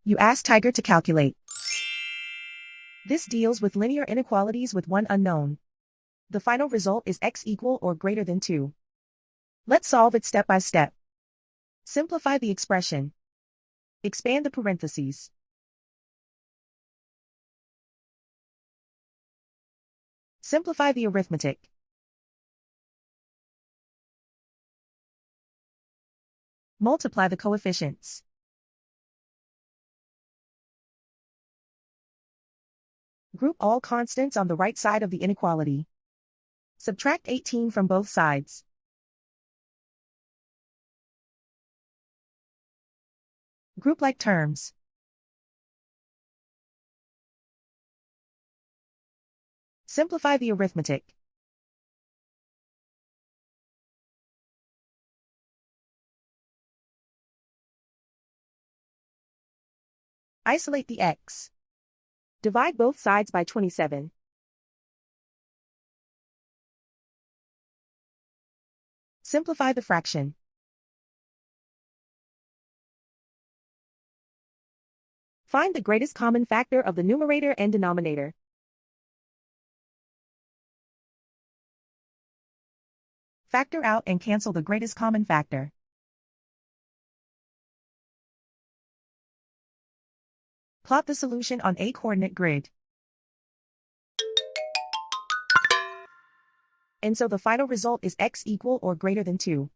You ask Tiger to calculate. This deals with linear inequalities with one unknown. The final result is x equal or greater than 2. Let's solve it step by step. Simplify the expression. Expand the parentheses. Simplify the arithmetic. Multiply the coefficients. Group all constants on the right side of the inequality. Subtract 18 from both sides. Group like terms. Simplify the arithmetic. Isolate the x. Divide both sides by 27. Simplify the fraction. Find the greatest common factor of the numerator and denominator. Factor out and cancel the greatest common factor. Plot the solution on a coordinate grid. And so the final result is x equal or greater than 2.